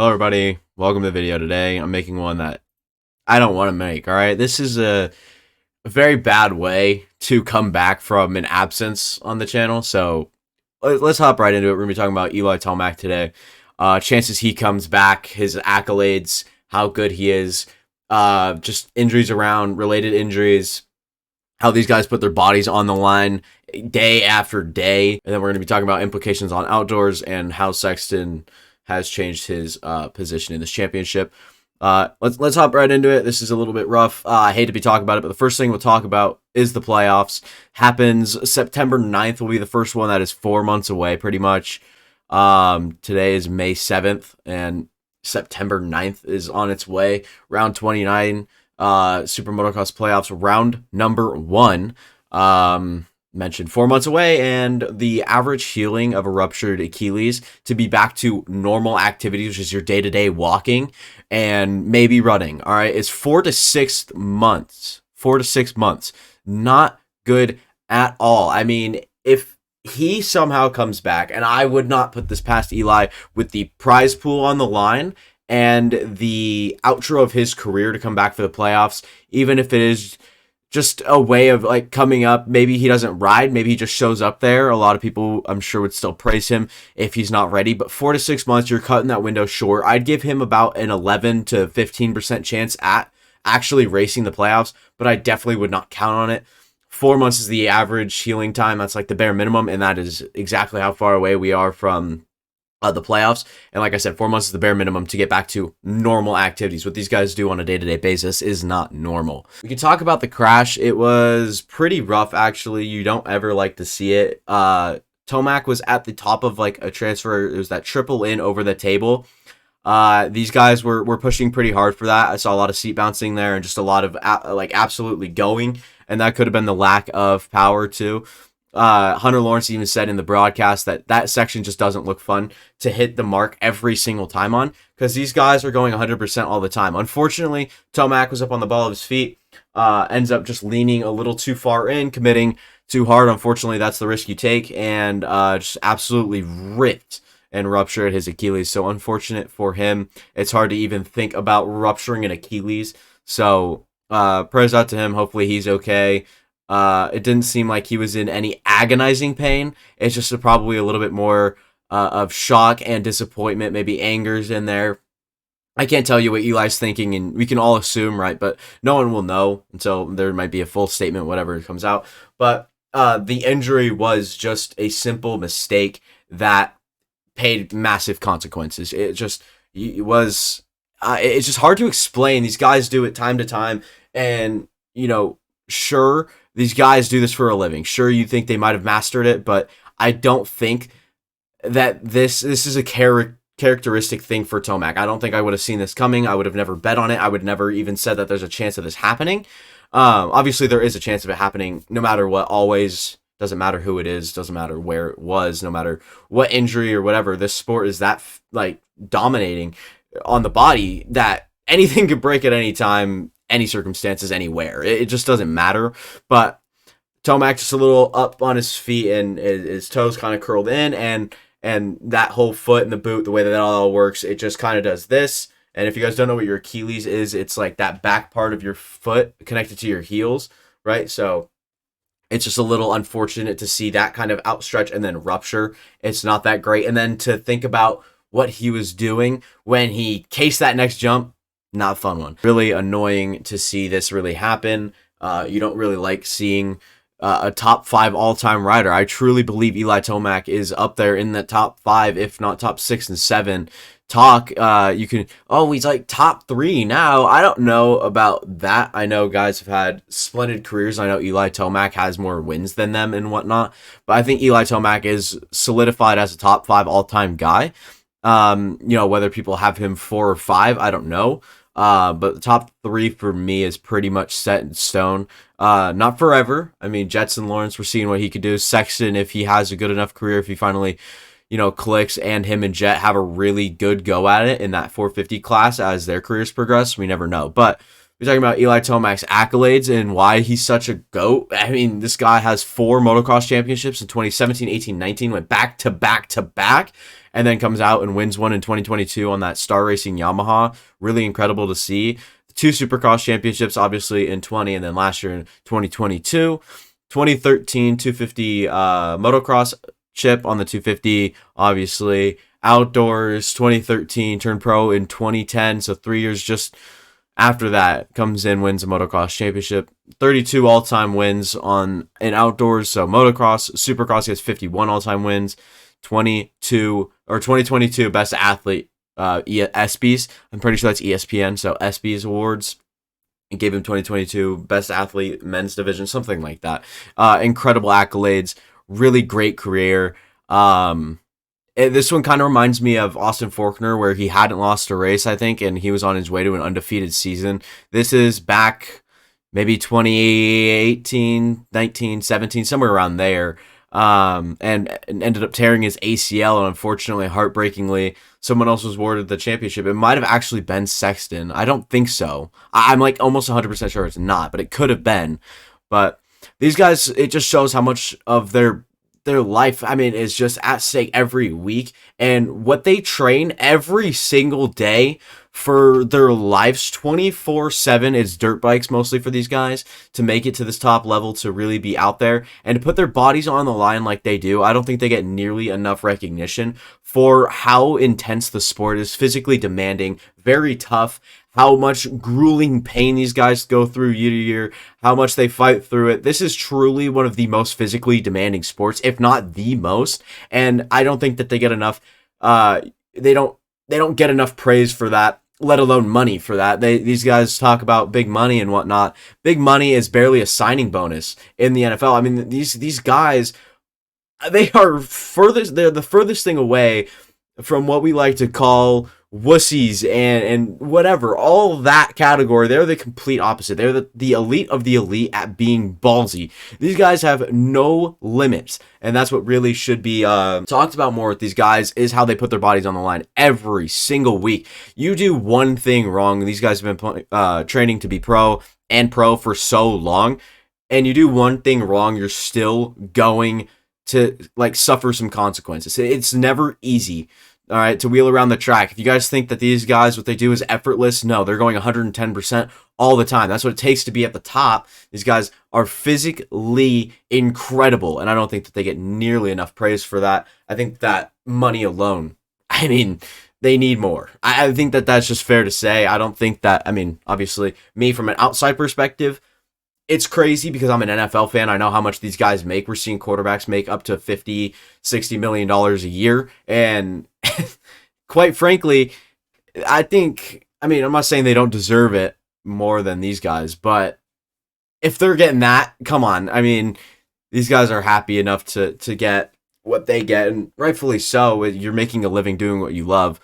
Hello everybody, welcome to the video today. I'm making one that I don't want to make, alright? This is a very bad way to come back from an absence on the channel, so let's hop right into it. We're going to be talking about Eli Tomac today. Chances he comes back, his accolades, how good he is, just injuries around, related injuries, how these guys put their bodies on the line day after day, and then we're going to be talking about implications on outdoors and how Sexton has changed his position in this championship. Let's hop right into it. This is a little bit rough. I hate to be talking about it, but the first thing we'll talk about is the playoffs. Happens September 9th will be the first one. That is 4 months away, pretty much. Today is May 7th, and September 9th is on its way. Round 29, Super Motocross Playoffs, round number 1. Mentioned 4 months away, and the average healing of a ruptured Achilles to be back to normal activities, which is your day-to-day walking and maybe running, all right, is 4 to 6 months. 4 to 6 months. Not good at all. I mean, if he somehow comes back, and I would not put this past Eli with the prize pool on the line and the outro of his career to come back for the playoffs, even if it is just a way of like coming up. Maybe he doesn't ride. Maybe he just shows up there. A lot of people, I'm sure, would still praise him if he's not ready. But 4 to 6 months, you're cutting that window short. I'd give him about an 11 to 15% chance at actually racing the playoffs, but I definitely would not count on it. 4 months is the average healing time. That's like the bare minimum, and that is exactly how far away we are from the playoffs. And like I said, 4 months is the bare minimum to get back to normal activities. What these guys do on a day-to-day basis is not normal. We can talk about the crash. It was pretty rough, actually. You don't ever like to see it. Tomac was at the top of like a transfer. It was that triple in over the table. These guys were pushing pretty hard for that. I saw a lot of seat bouncing there and just a lot of like absolutely going, and that could have been the lack of power too. Hunter Lawrence even said in the broadcast that section just doesn't look fun to hit the mark every single time on, because these guys are going 100% all the time. Unfortunately, Tomac was up on the ball of his feet, ends up just leaning a little too far in, committing too hard. Unfortunately, that's the risk you take, and just absolutely ripped and ruptured his Achilles. So unfortunate for him. It's hard to even think about rupturing an Achilles. So prayers out to him. Hopefully he's okay. It didn't seem like he was in any agonizing pain. It's just probably a little bit more of shock and disappointment. Maybe anger's in there. I can't tell you what Eli's thinking, and we can all assume, right? But no one will know until there might be a full statement, whatever comes out. But the injury was just a simple mistake that paid massive consequences. It was it's just hard to explain. These guys do it time to time, and sure, these guys do this for a living. Sure, you think they might have mastered it, but I don't think that this is a characteristic thing for Tomac. I don't think I would have seen this coming. I would have never bet on it. I would never even said that there's a chance of this happening. Obviously, there is a chance of it happening no matter what. Always. Doesn't matter who it is. Doesn't matter where it was. No matter what injury or whatever. This sport is that like dominating on the body that anything could break at any time, any circumstances, anywhere. It just doesn't matter. But Tomac just a little up on his feet, and his toes kind of curled in, and that whole foot and the boot, the way that all works, it just kind of does this. And if you guys don't know what your Achilles is, it's like that back part of your foot connected to your heels, right? So it's just a little unfortunate to see that kind of outstretch and then rupture. It's not that great. And then to think about what he was doing when he cased that next jump, not a fun one. Really annoying to see this really happen. You don't really like seeing a top 5 all-time rider. I truly believe Eli Tomac is up there in the top 5, if not top 6 and 7. You can, he's like top 3 now. I don't know about that. I know guys have had splendid careers. I know Eli Tomac has more wins than them and whatnot, but I think Eli Tomac is solidified as a top 5 all-time guy. Whether people have him 4 or 5, I don't know. But the top 3 for me is pretty much set in stone. Not forever. I mean, Jetson Lawrence, we're seeing what he could do. Sexton, if he has a good enough career, if he finally clicks, and him and Jet have a really good go at it in that 450 class as their careers progress, we never know. But we're talking about Eli Tomac's accolades and why he's such a GOAT. I mean, this guy has 4 motocross championships in 2017, 18, 19, went back to back to back. and then comes out and wins one in 2022 on that Star Racing Yamaha. Really incredible to see. Two Supercross championships, obviously in 20, and then last year in 2022. 2013 250 motocross chip on the 250, obviously. Outdoors 2013, turned pro in 2010, so 3 years just after that, comes in, wins a motocross championship. 32 all-time wins in outdoors, so motocross. Supercross, he has 51 all-time wins. 2022 best athlete, ESPYs. I'm pretty sure that's ESPN, so ESPYs awards. It gave him 2022 best athlete, men's division, something like that. Incredible accolades, really great career. This one kind of reminds me of Austin Faulkner, where he hadn't lost a race, I think, and he was on his way to an undefeated season. This is back maybe 2018, 19, 17, somewhere around there, and ended up tearing his ACL, and unfortunately, heartbreakingly, someone else was awarded the championship. It might have actually been Sexton. I don't think so. I'm like almost 100% sure it's not, but it could have been. But these guys, it just shows how much of their life, I mean, is just at stake every week, and what they train every single day for their lives 24/7 is dirt bikes mostly for these guys to make it to this top level, to really be out there and to put their bodies on the line like they do. I don't think they get nearly enough recognition for how intense the sport is, physically demanding, very tough, how much grueling pain these guys go through year to year, how much they fight through it. This is truly one of the most physically demanding sports, if not the most, and I don't think that they get enough they don't get enough praise for that, let alone money for that. These guys talk about big money and whatnot. Big money is barely a signing bonus in the NFL. I mean, these guys, they're the furthest thing away from what we like to call wussies and whatever, all that category. They're the complete opposite. They're the elite of the elite at being ballsy. These guys have no limits, and that's what really should be talked about more with these guys, is how they put their bodies on the line every single week. You do one thing wrong, these guys have been training to be pro for so long, and you do one thing wrong, you're still going to like suffer some consequences. It's never easy, all right, to wheel around the track. If you guys think that these guys, what they do is effortless, no, they're going 110% all the time. That's what it takes to be at the top. These guys are physically incredible, and I don't think that they get nearly enough praise for that. I think that money alone, I mean, they need more. I think that that's just fair to say. I don't think that, I mean, obviously, me from an outside perspective, it's crazy because I'm an NFL fan. I know how much these guys make. We're seeing quarterbacks make up to $50-60 million a year. And quite frankly, I think, I mean, I'm not saying they don't deserve it more than these guys, but if they're getting that, come on. I mean, these guys are happy enough to get what they get, and rightfully so. You're making a living doing what you love,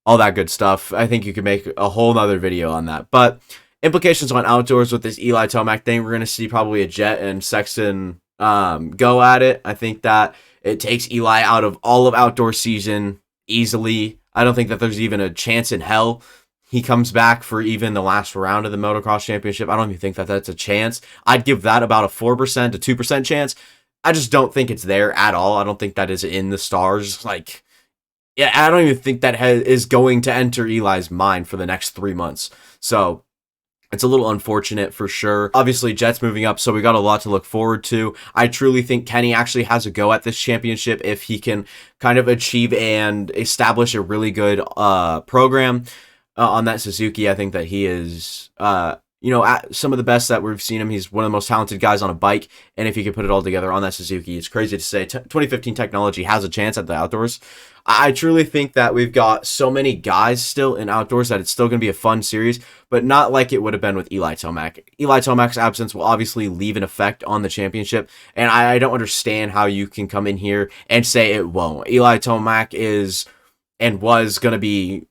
all that good stuff. I think you could make a whole nother video on that. But implications on outdoors with this Eli Tomac thing, we're going to see probably a Jet and Sexton go at it. I think that it takes Eli out of all of outdoor season easily. I don't think that there's even a chance in hell he comes back for even the last round of the motocross championship. I don't even think that that's a chance. I'd give that about a 4% to 2% chance. I just don't think it's there at all. I don't think that is in the stars. Like, yeah, I don't even think that is going to enter Eli's mind for the next 3 months. So it's a little unfortunate for sure. Obviously, Jets moving up, so we got a lot to look forward to. I truly think Kenny actually has a go at this championship if he can kind of achieve and establish a really good program on that Suzuki. I think that he is, at some of the best that we've seen him. He's one of the most talented guys on a bike, and if he can put it all together on that Suzuki, it's crazy to say 2015 technology has a chance at the outdoors. I truly think that we've got so many guys still in outdoors that it's still going to be a fun series, but not like it would have been with Eli Tomac. Eli Tomac's absence will obviously leave an effect on the championship, and I don't understand how you can come in here and say it won't. Eli Tomac is and was going to be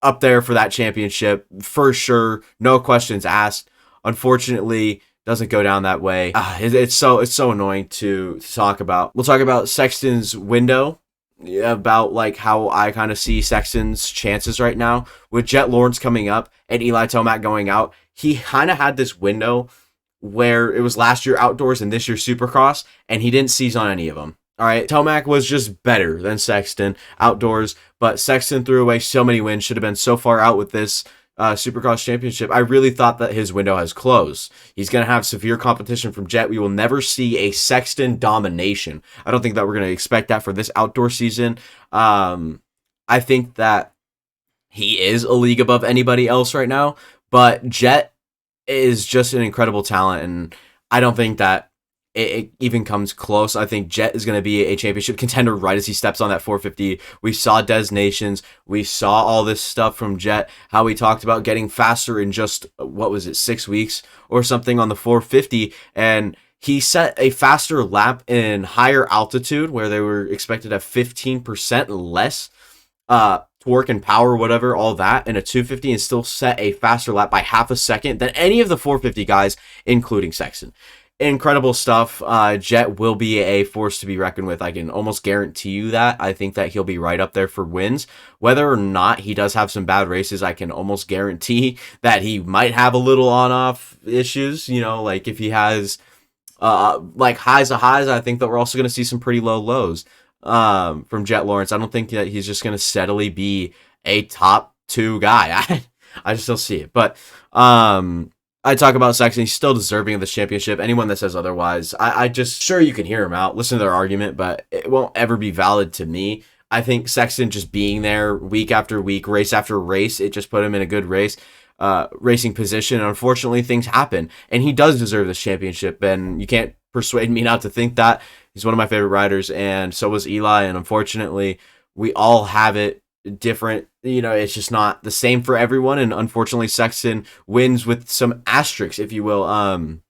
up there for that championship for sure, no questions asked. Unfortunately, doesn't go down that way. It's so annoying to talk about. We'll talk about Sexton's window, about like how I kind of see Sexton's chances right now with Jet Lawrence coming up and Eli Tomac going out. He kind of had this window where it was last year outdoors and this year Supercross, and he didn't seize on any of them. All right, Tomac was just better than Sexton outdoors, but Sexton threw away so many wins, should have been so far out with this Supercross Championship. I really thought that his window has closed. He's going to have severe competition from Jet. We will never see a Sexton domination. I don't think that we're going to expect that for this outdoor season. I think that he is a league above anybody else right now, but Jet is just an incredible talent, and I don't think that it even comes close. I think Jet is going to be a championship contender right as he steps on that 450. We saw Des Nations. We saw all this stuff from Jet, how he talked about getting faster in just, 6 weeks or something on the 450. And he set a faster lap in higher altitude where they were expected to have 15% less torque and power, whatever, all that, in a 250, and still set a faster lap by half a second than any of the 450 guys, including Sexton. Incredible stuff. Jet will be a force to be reckoned with. I can almost guarantee you that. I think that he'll be right up there for wins. Whether or not he does have some bad races, I can almost guarantee that he might have a little on-off issues. You know, like if he has like highs of highs, I think that we're also going to see some pretty low lows from Jet Lawrence. I don't think that he's just going to steadily be a top 2 guy. I just don't see it. But I talk about Sexton. He's still deserving of this championship. Anyone that says otherwise, I just, sure, you can hear them out, listen to their argument, but it won't ever be valid to me. I think Sexton just being there week after week, race after race, it just put him in a good racing position. And unfortunately, things happen, and he does deserve this championship, and you can't persuade me not to think that. He's one of my favorite riders, and so was Eli, and unfortunately, we all have it different. You know, it's just not the same for everyone, and unfortunately Sexton wins with some asterisks, if you will. I'm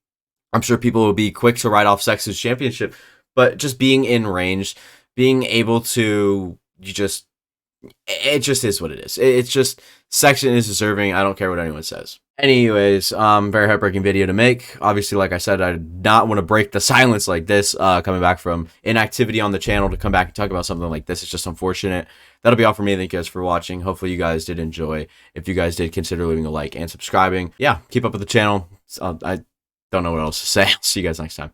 sure people will be quick to write off Sexton's championship, but just being in range, being able to, it just is what it is. It's just, Sexton is deserving. I don't care what anyone says. Anyways, very heartbreaking video to make. Obviously, like I said, I did not want to break the silence like this, coming back from inactivity on the channel to come back and talk about something like this. It's just unfortunate. That'll be all for me. Thank you guys for watching. Hopefully you guys did enjoy. If you guys did, consider leaving a like and subscribing. Yeah, keep up with the channel. I don't know what else to say. I'll see you guys next time.